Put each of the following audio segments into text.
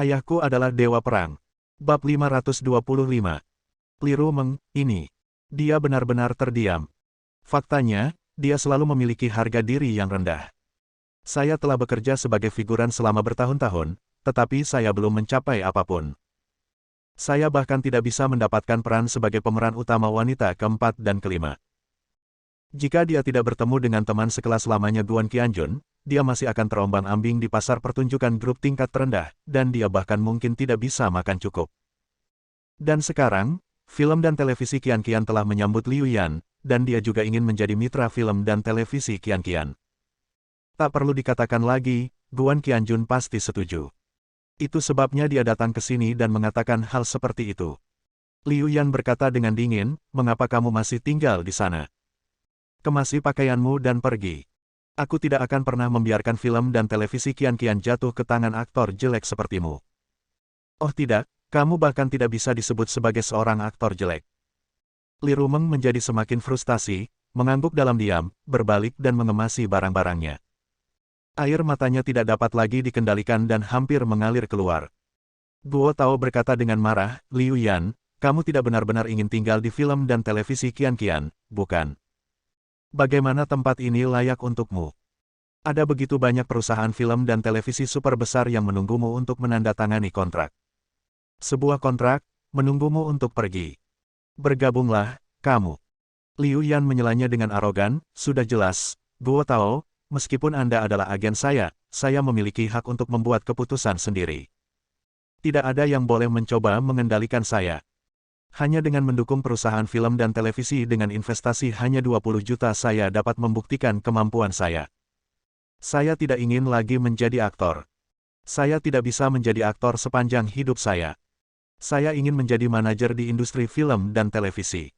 Ayahku adalah dewa perang. Bab 525. Li Rumeng, ini. Dia benar-benar terdiam. Faktanya, dia selalu memiliki harga diri yang rendah. Saya telah bekerja sebagai figuran selama bertahun-tahun, tetapi saya belum mencapai apapun. Saya bahkan tidak bisa mendapatkan peran sebagai pemeran utama wanita keempat dan kelima. Jika dia tidak bertemu dengan teman sekelas lamanya Guan Qianjun, dia masih akan terombang-ambing di pasar pertunjukan grup tingkat terendah, dan dia bahkan mungkin tidak bisa makan cukup. Dan sekarang, film dan televisi Qian-Qian telah menyambut Liu Yan, dan dia juga ingin menjadi mitra film dan televisi Qian-Qian. Tak perlu dikatakan lagi, Guan Qianjun pasti setuju. Itu sebabnya dia datang ke sini dan mengatakan hal seperti itu. Liu Yan berkata dengan dingin, "Mengapa kamu masih tinggal di sana? Kemasi pakaianmu dan pergi. Aku tidak akan pernah membiarkan film dan televisi Qian-Qian jatuh ke tangan aktor jelek sepertimu." "Oh tidak, kamu bahkan tidak bisa disebut sebagai seorang aktor jelek." Li Rumeng menjadi semakin frustasi, mengangguk dalam diam, berbalik dan mengemasi barang-barangnya. Air matanya tidak dapat lagi dikendalikan dan hampir mengalir keluar. Guo Tao berkata dengan marah, "Liu Yan, kamu tidak benar-benar ingin tinggal di film dan televisi Qian-Qian, bukan? Bagaimana tempat ini layak untukmu? Ada begitu banyak perusahaan film dan televisi super besar yang menunggumu untuk menandatangani kontrak. Sebuah kontrak, menunggumu untuk pergi. Bergabunglah, kamu." Liu Yan menyelanya dengan arogan, "Sudah jelas, Guo Tao, meskipun Anda adalah agen saya memiliki hak untuk membuat keputusan sendiri. Tidak ada yang boleh mencoba mengendalikan saya. Hanya dengan mendukung perusahaan film dan televisi dengan investasi hanya 20 juta saya dapat membuktikan kemampuan saya. Saya tidak ingin lagi menjadi aktor. Saya tidak bisa menjadi aktor sepanjang hidup saya. Saya ingin menjadi manajer di industri film dan televisi.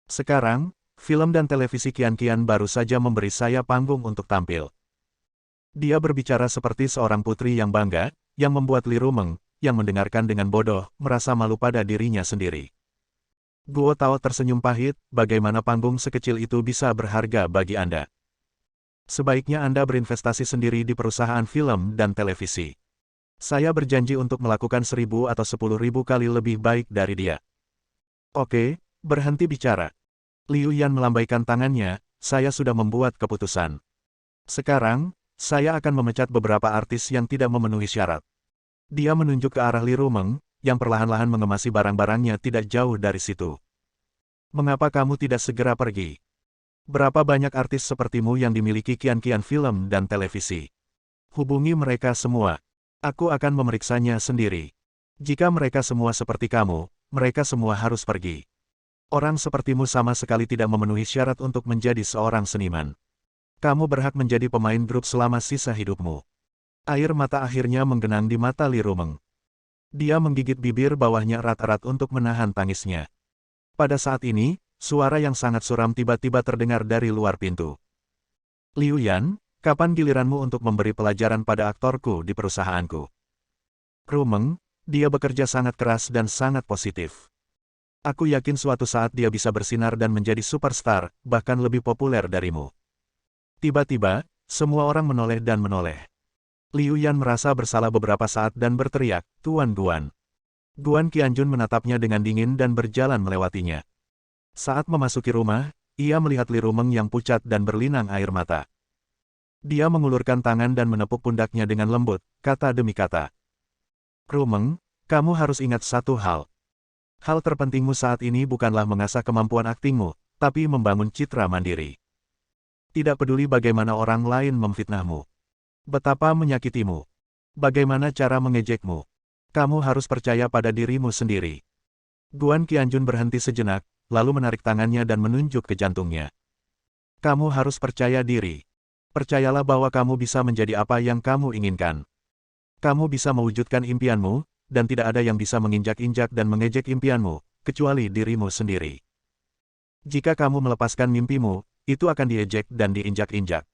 Sekarang, film dan televisi Qian-Qian baru saja memberi saya panggung untuk tampil." Dia berbicara seperti seorang putri yang bangga, yang membuat Li Rumeng, yang mendengarkan dengan bodoh, merasa malu pada dirinya sendiri. Guo Tao tersenyum pahit, "Bagaimana panggung sekecil itu bisa berharga bagi Anda? Sebaiknya Anda berinvestasi sendiri di perusahaan film dan televisi. Saya berjanji untuk melakukan 1.000 atau 10.000 kali lebih baik dari dia." "Oke, berhenti bicara." Liu Yan melambaikan tangannya, "Saya sudah membuat keputusan. Sekarang, saya akan memecat beberapa artis yang tidak memenuhi syarat." Dia menunjuk ke arah Li Rumeng, yang perlahan-lahan mengemasi barang-barangnya tidak jauh dari situ. "Mengapa kamu tidak segera pergi? Berapa banyak artis sepertimu yang dimiliki Qian-Qian film dan televisi? Hubungi mereka semua. Aku akan memeriksanya sendiri. Jika mereka semua seperti kamu, mereka semua harus pergi. Orang sepertimu sama sekali tidak memenuhi syarat untuk menjadi seorang seniman. Kamu berhak menjadi pemain grup selama sisa hidupmu." Air mata akhirnya menggenang di mata Li Rumeng. Dia menggigit bibir bawahnya erat-erat untuk menahan tangisnya. Pada saat ini, suara yang sangat suram tiba-tiba terdengar dari luar pintu. "Liu Yan, kapan giliranmu untuk memberi pelajaran pada aktorku di perusahaanku?" "Rumeng, dia bekerja sangat keras dan sangat positif. Aku yakin suatu saat dia bisa bersinar dan menjadi superstar, bahkan lebih populer darimu." Tiba-tiba, semua orang menoleh dan menoleh. Liu Yan merasa bersalah beberapa saat dan berteriak, "Tuan Guan." Guan Qianjun menatapnya dengan dingin dan berjalan melewatinya. Saat memasuki rumah, ia melihat Li Rumeng yang pucat dan berlinang air mata. Dia mengulurkan tangan dan menepuk pundaknya dengan lembut, kata demi kata. "Rumeng, kamu harus ingat satu hal. Hal terpentingmu saat ini bukanlah mengasah kemampuan aktingmu, tapi membangun citra mandiri. Tidak peduli bagaimana orang lain memfitnahmu. Betapa menyakitimu. Bagaimana cara mengejekmu. Kamu harus percaya pada dirimu sendiri." Guan Qianjun berhenti sejenak, lalu menarik tangannya dan menunjuk ke jantungnya. "Kamu harus percaya diri. Percayalah bahwa kamu bisa menjadi apa yang kamu inginkan. Kamu bisa mewujudkan impianmu, dan tidak ada yang bisa menginjak-injak dan mengejek impianmu, kecuali dirimu sendiri. Jika kamu melepaskan mimpimu, itu akan diejek dan diinjak-injak.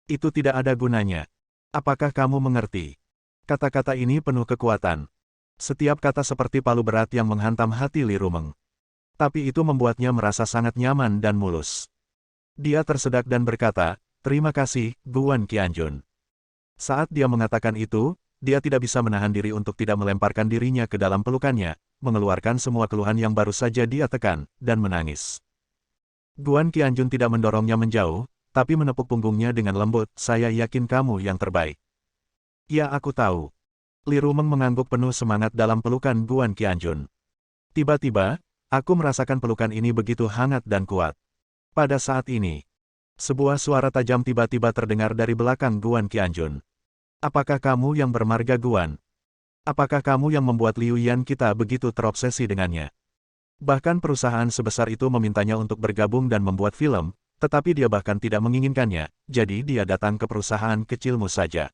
Itu tidak ada gunanya. Apakah kamu mengerti?" Kata-kata ini penuh kekuatan. Setiap kata seperti palu berat yang menghantam hati Li Rumeng. Tapi itu membuatnya merasa sangat nyaman dan mulus. Dia tersedak dan berkata, "Terima kasih, Guan Qianjun." Saat dia mengatakan itu, dia tidak bisa menahan diri untuk tidak melemparkan dirinya ke dalam pelukannya, mengeluarkan semua keluhan yang baru saja dia tekan, dan menangis. Guan Qianjun tidak mendorongnya menjauh, tapi menepuk punggungnya dengan lembut, "Saya yakin kamu yang terbaik." "Ya, aku tahu." Li Rumeng mengangguk penuh semangat dalam pelukan Guan Qianjun. Tiba-tiba, aku merasakan pelukan ini begitu hangat dan kuat. Pada saat ini, sebuah suara tajam tiba-tiba terdengar dari belakang Guan Qianjun. "Apakah kamu yang bermarga Guan? Apakah kamu yang membuat Liu Yan kita begitu terobsesi dengannya? Bahkan perusahaan sebesar itu memintanya untuk bergabung dan membuat film, tetapi dia bahkan tidak menginginkannya, jadi dia datang ke perusahaan kecilmu saja.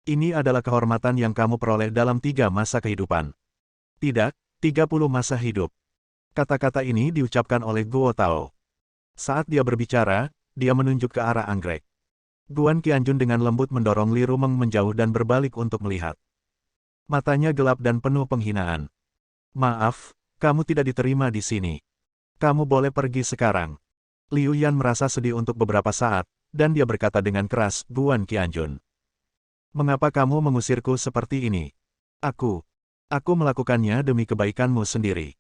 Ini adalah kehormatan yang kamu peroleh dalam 3 masa kehidupan. Tidak, 30 masa hidup." Kata-kata ini diucapkan oleh Guo Tao. Saat dia berbicara, dia menunjuk ke arah anggrek. Guan Qianjun dengan lembut mendorong Li Rumeng menjauh dan berbalik untuk melihat. Matanya gelap dan penuh penghinaan. "Maaf, kamu tidak diterima di sini. Kamu boleh pergi sekarang." Liu Yan merasa sedih untuk beberapa saat, dan dia berkata dengan keras, "Guan Qianjun, mengapa kamu mengusirku seperti ini? Aku melakukannya demi kebaikanmu sendiri.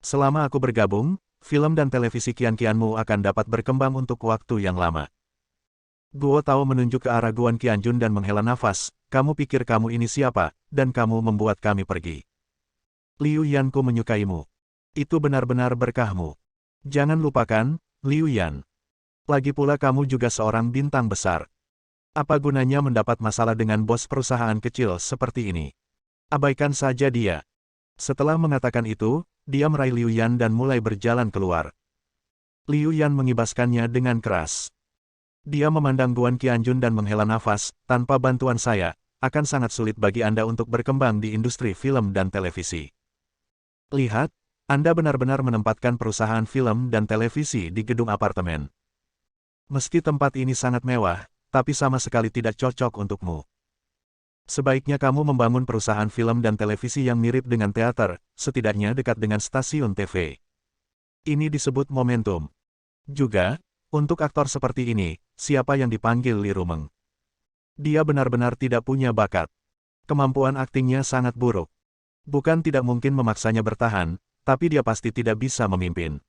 Selama aku bergabung, film dan televisi Qian-Qianmu akan dapat berkembang untuk waktu yang lama." Guo Tao menunjuk ke arah Guan Qianjun dan menghela nafas, "Kamu pikir kamu ini siapa, dan kamu membuat kami pergi? Liu Yanku menyukaimu. Itu benar-benar berkahmu. Jangan lupakan, Liu Yan. Lagi pula kamu juga seorang bintang besar. Apa gunanya mendapat masalah dengan bos perusahaan kecil seperti ini? Abaikan saja dia." Setelah mengatakan itu, dia meraih Liu Yan dan mulai berjalan keluar. Liu Yan mengibaskannya dengan keras. Dia memandang Guan Qianjun dan menghela nafas, "Tanpa bantuan saya, akan sangat sulit bagi Anda untuk berkembang di industri film dan televisi. Lihat, Anda benar-benar menempatkan perusahaan film dan televisi di gedung apartemen. Meski tempat ini sangat mewah, tapi sama sekali tidak cocok untukmu. Sebaiknya kamu membangun perusahaan film dan televisi yang mirip dengan teater, setidaknya dekat dengan stasiun TV. Ini disebut momentum. Juga, untuk aktor seperti ini, siapa yang dipanggil Li Rumeng? Dia benar-benar tidak punya bakat. Kemampuan aktingnya sangat buruk. Bukan tidak mungkin memaksanya bertahan, tapi dia pasti tidak bisa memimpin.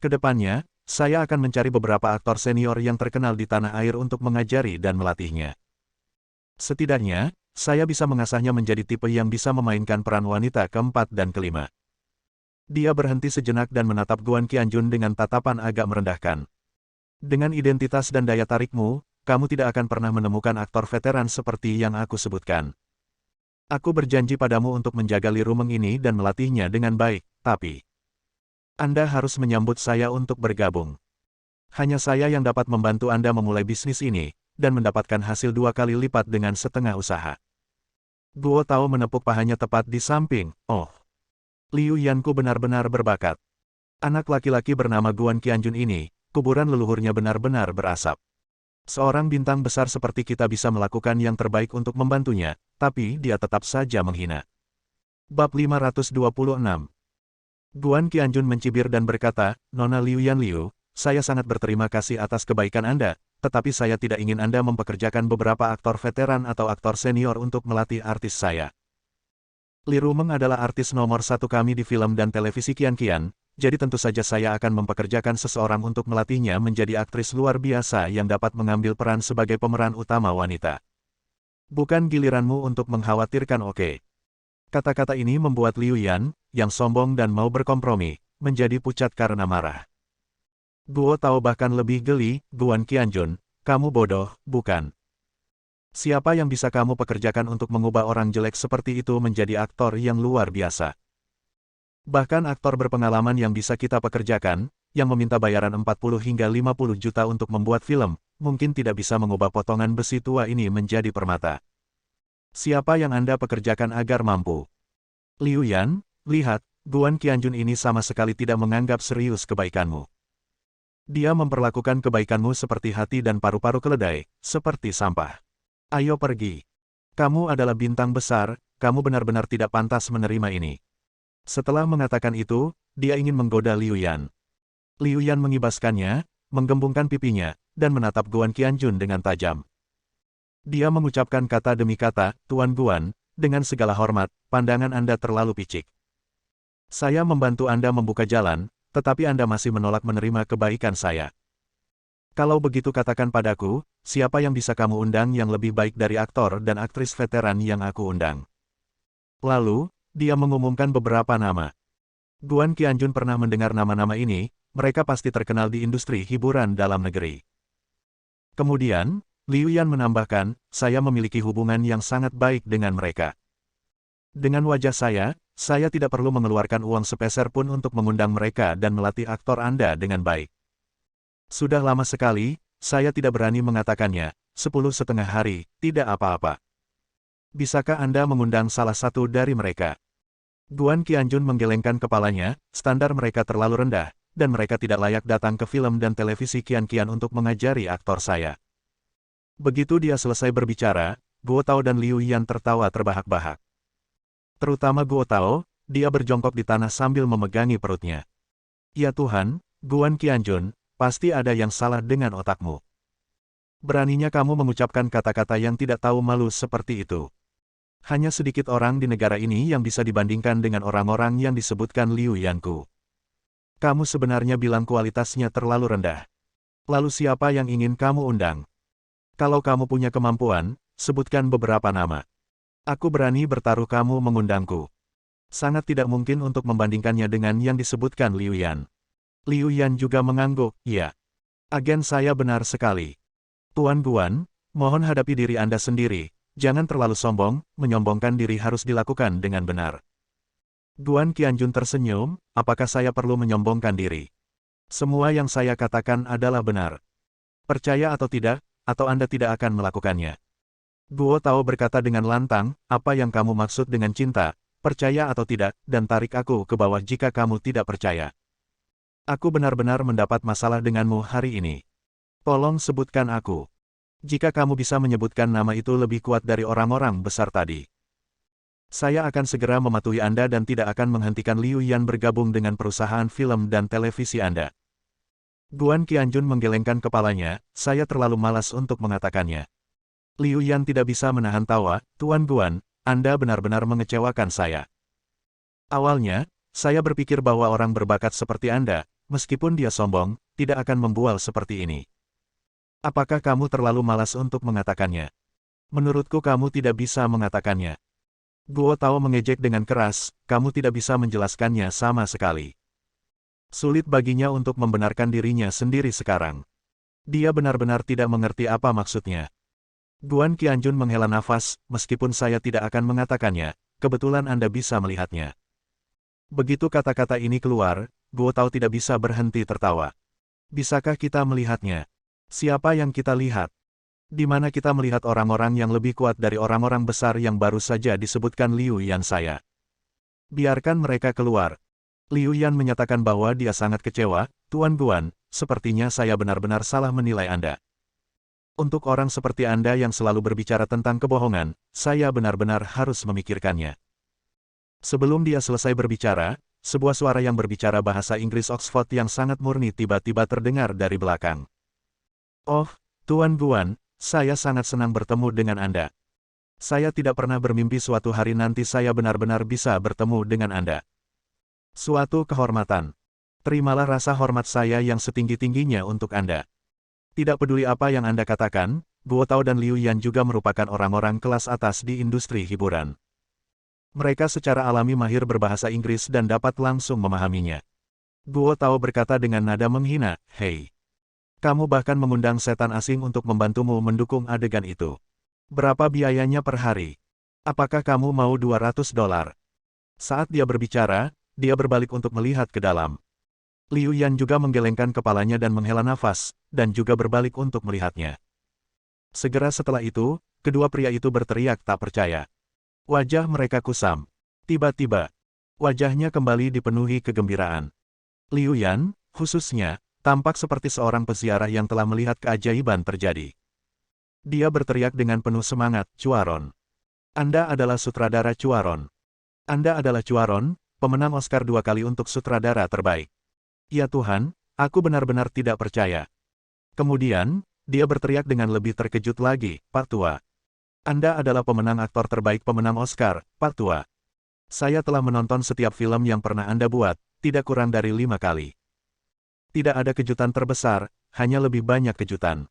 Kedepannya, saya akan mencari beberapa aktor senior yang terkenal di tanah air untuk mengajari dan melatihnya. Setidaknya, saya bisa mengasahnya menjadi tipe yang bisa memainkan peran wanita keempat dan kelima." Dia berhenti sejenak dan menatap Guan Qianjun dengan tatapan agak merendahkan. "Dengan identitas dan daya tarikmu, kamu tidak akan pernah menemukan aktor veteran seperti yang aku sebutkan. Aku berjanji padamu untuk menjaga Li Rumeng ini dan melatihnya dengan baik, tapi Anda harus menyambut saya untuk bergabung. Hanya saya yang dapat membantu Anda memulai bisnis ini, dan mendapatkan hasil 2 kali lipat dengan setengah usaha." Guo Tao menepuk pahanya tepat di samping, "Oh, Liu Yanku benar-benar berbakat. Anak laki-laki bernama Guan Qianjun ini, kuburan leluhurnya benar-benar berasap. Seorang bintang besar seperti kita bisa melakukan yang terbaik untuk membantunya, tapi dia tetap saja menghina." Bab 526. Guan Qianjun mencibir dan berkata, "Nona Liu Yan Liu, saya sangat berterima kasih atas kebaikan Anda, tetapi saya tidak ingin Anda mempekerjakan beberapa aktor veteran atau aktor senior untuk melatih artis saya. Li Rumeng adalah artis nomor 1 kami di film dan televisi Qian-Qian, jadi tentu saja saya akan mempekerjakan seseorang untuk melatihnya menjadi aktris luar biasa yang dapat mengambil peran sebagai pemeran utama wanita. Bukan giliranmu untuk mengkhawatirkan, oke?" Kata-kata ini membuat Liu Yan, yang sombong dan mau berkompromi, menjadi pucat karena marah. Guo Tao bahkan lebih geli, "Guan Qianjun, kamu bodoh, bukan? Siapa yang bisa kamu pekerjakan untuk mengubah orang jelek seperti itu menjadi aktor yang luar biasa? Bahkan aktor berpengalaman yang bisa kita pekerjakan, yang meminta bayaran 40 hingga 50 juta untuk membuat film, mungkin tidak bisa mengubah potongan besi tua ini menjadi permata. Siapa yang Anda pekerjakan agar mampu?" "Liu Yan, lihat, Guan Qianjun ini sama sekali tidak menganggap serius kebaikanmu. Dia memperlakukan kebaikanmu seperti hati dan paru-paru keledai, seperti sampah. Ayo pergi. Kamu adalah bintang besar, kamu benar-benar tidak pantas menerima ini." Setelah mengatakan itu, dia ingin menggoda Liu Yan. Liu Yan mengibaskannya, menggembungkan pipinya, dan menatap Guan Qianjun dengan tajam. Dia mengucapkan kata demi kata, Tuan Guan, dengan segala hormat, pandangan Anda terlalu picik. Saya membantu Anda membuka jalan, tetapi Anda masih menolak menerima kebaikan saya. Kalau begitu katakan padaku, siapa yang bisa kamu undang yang lebih baik dari aktor dan aktris veteran yang aku undang? Lalu, dia mengumumkan beberapa nama. Guan Qianjun pernah mendengar nama-nama ini, mereka pasti terkenal di industri hiburan dalam negeri. Kemudian, Liu Yan menambahkan, saya memiliki hubungan yang sangat baik dengan mereka. Dengan wajah saya tidak perlu mengeluarkan uang sepeser pun untuk mengundang mereka dan melatih aktor Anda dengan baik. Sudah lama sekali, saya tidak berani mengatakannya, 10,5 hari, tidak apa-apa. Bisakah Anda mengundang salah satu dari mereka? Guan Qianjun menggelengkan kepalanya, standar mereka terlalu rendah, dan mereka tidak layak datang ke film dan televisi Qian-Qian untuk mengajari aktor saya. Begitu dia selesai berbicara, Guo Tao dan Liu Yan tertawa terbahak-bahak. Terutama Guo Tao, dia berjongkok di tanah sambil memegangi perutnya. Ya Tuhan, Guan Qianjun, pasti ada yang salah dengan otakmu. Beraninya kamu mengucapkan kata-kata yang tidak tahu malu seperti itu. Hanya sedikit orang di negara ini yang bisa dibandingkan dengan orang-orang yang disebutkan Liu Yanku. Kamu sebenarnya bilang kualitasnya terlalu rendah. Lalu siapa yang ingin kamu undang? Kalau kamu punya kemampuan, sebutkan beberapa nama. Aku berani bertaruh kamu mengundangku. Sangat tidak mungkin untuk membandingkannya dengan yang disebutkan Liu Yan. Liu Yan juga mengangguk, ya. Agen saya benar sekali. Tuan Guan, mohon hadapi diri Anda sendiri. Jangan terlalu sombong, menyombongkan diri harus dilakukan dengan benar. Guan Qianjun tersenyum, apakah saya perlu menyombongkan diri? Semua yang saya katakan adalah benar. Percaya atau tidak, atau Anda tidak akan melakukannya. Guo Tao berkata dengan lantang, apa yang kamu maksud dengan cinta, percaya atau tidak, dan tarik aku ke bawah jika kamu tidak percaya. Aku benar-benar mendapat masalah denganmu hari ini. Tolong sebutkan aku. Jika kamu bisa menyebutkan nama itu lebih kuat dari orang-orang besar tadi. Saya akan segera mematuhi Anda dan tidak akan menghentikan Liu Yan bergabung dengan perusahaan film dan televisi Anda. Guan Qianjun menggelengkan kepalanya, saya terlalu malas untuk mengatakannya. Liu Yan tidak bisa menahan tawa, Tuan Guan, Anda benar-benar mengecewakan saya. Awalnya, saya berpikir bahwa orang berbakat seperti Anda, meskipun dia sombong, tidak akan membual seperti ini. Apakah kamu terlalu malas untuk mengatakannya? Menurutku kamu tidak bisa mengatakannya. Guo Tao mengejek dengan keras, kamu tidak bisa menjelaskannya sama sekali. Sulit baginya untuk membenarkan dirinya sendiri sekarang. Dia benar-benar tidak mengerti apa maksudnya. Guan Qianjun menghela nafas, meskipun saya tidak akan mengatakannya, kebetulan Anda bisa melihatnya. Begitu kata-kata ini keluar, Guo Tao tidak bisa berhenti tertawa. Bisakah kita melihatnya? Siapa yang kita lihat? Di mana kita melihat orang-orang yang lebih kuat dari orang-orang besar yang baru saja disebutkan Liu Yan saya. Biarkan mereka keluar. Liu Yan menyatakan bahwa dia sangat kecewa, Tuan Guan, sepertinya saya benar-benar salah menilai Anda. Untuk orang seperti Anda yang selalu berbicara tentang kebohongan, saya benar-benar harus memikirkannya. Sebelum dia selesai berbicara, sebuah suara yang berbicara bahasa Inggris Oxford yang sangat murni tiba-tiba terdengar dari belakang. Oh, Tuan Guan, saya sangat senang bertemu dengan Anda. Saya tidak pernah bermimpi suatu hari nanti saya benar-benar bisa bertemu dengan Anda. Suatu kehormatan. Terimalah rasa hormat saya yang setinggi-tingginya untuk Anda. Tidak peduli apa yang Anda katakan, Guo Tao dan Liu Yan juga merupakan orang-orang kelas atas di industri hiburan. Mereka secara alami mahir berbahasa Inggris dan dapat langsung memahaminya. Guo Tao berkata dengan nada menghina, hei. Kamu bahkan mengundang setan asing untuk membantumu mendukung adegan itu. Berapa biayanya per hari? Apakah kamu mau $200? Saat dia berbicara, dia berbalik untuk melihat ke dalam. Liu Yan juga menggelengkan kepalanya dan menghela nafas, dan juga berbalik untuk melihatnya. Segera setelah itu, kedua pria itu berteriak tak percaya. Wajah mereka kusam. Tiba-tiba, wajahnya kembali dipenuhi kegembiraan. Liu Yan, khususnya, tampak seperti seorang peziarah yang telah melihat keajaiban terjadi. Dia berteriak dengan penuh semangat, Cuaron. Anda adalah sutradara Cuaron. Anda adalah Cuaron, pemenang Oscar 2 kali untuk sutradara terbaik. Ya Tuhan, aku benar-benar tidak percaya. Kemudian, dia berteriak dengan lebih terkejut lagi, Pak Tua. Anda adalah pemenang aktor terbaik pemenang Oscar, Pak Tua. Saya telah menonton setiap film yang pernah Anda buat, tidak kurang dari 5 kali. Tidak ada kejutan terbesar, hanya lebih banyak kejutan.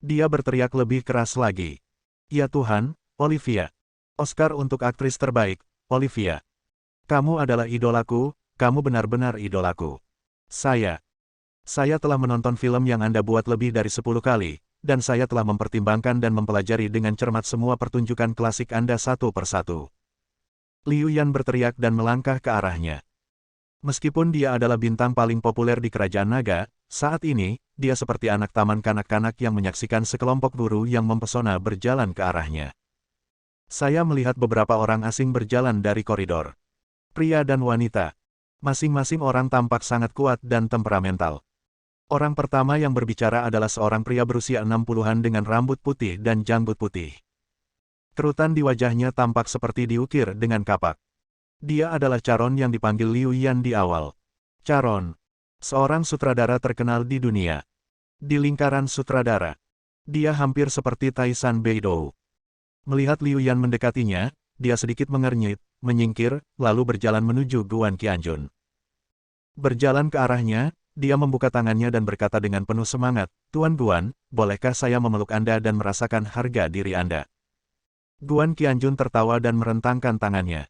Dia berteriak lebih keras lagi. Ya Tuhan, Olivia. Oscar untuk aktris terbaik, Olivia. Kamu adalah idolaku, kamu benar-benar idolaku. Saya telah menonton film yang Anda buat lebih dari 10 kali, dan saya telah mempertimbangkan dan mempelajari dengan cermat semua pertunjukan klasik Anda satu persatu. Liu Yan berteriak dan melangkah ke arahnya. Meskipun dia adalah bintang paling populer di Kerajaan Naga, saat ini, dia seperti anak taman kanak-kanak yang menyaksikan sekelompok guru yang mempesona berjalan ke arahnya. Saya melihat beberapa orang asing berjalan dari koridor. Pria dan wanita. Masing-masing orang tampak sangat kuat dan temperamental. Orang pertama yang berbicara adalah seorang pria berusia 60-an dengan rambut putih dan janggut putih. Kerutan di wajahnya tampak seperti diukir dengan kapak. Dia adalah Charon yang dipanggil Liu Yan di awal. Charon, seorang sutradara terkenal di dunia. Di lingkaran sutradara, dia hampir seperti Taisan Beidou. Melihat Liu Yan mendekatinya, dia sedikit mengernyit, menyingkir, lalu berjalan menuju Guan Qianjun. Berjalan ke arahnya, dia membuka tangannya dan berkata dengan penuh semangat, "Tuan Guan, bolehkah saya memeluk Anda dan merasakan harga diri Anda?" Guan Qianjun tertawa dan merentangkan tangannya.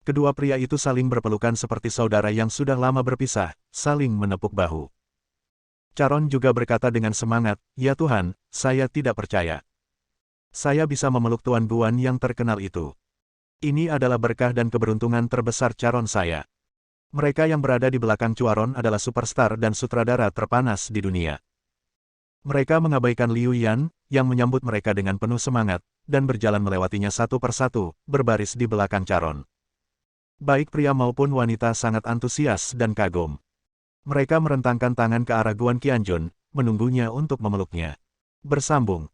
Kedua pria itu saling berpelukan seperti saudara yang sudah lama berpisah, saling menepuk bahu. Charon juga berkata dengan semangat, "Ya Tuhan, saya tidak percaya. Saya bisa memeluk Tuan Guan yang terkenal itu. Ini adalah berkah dan keberuntungan terbesar Charon saya." Mereka yang berada di belakang Charon adalah superstar dan sutradara terpanas di dunia. Mereka mengabaikan Liu Yan, yang menyambut mereka dengan penuh semangat, dan berjalan melewatinya satu persatu, berbaris di belakang Charon. Baik pria maupun wanita sangat antusias dan kagum. Mereka merentangkan tangan ke arah Guan Qianjun, menunggunya untuk memeluknya. Bersambung.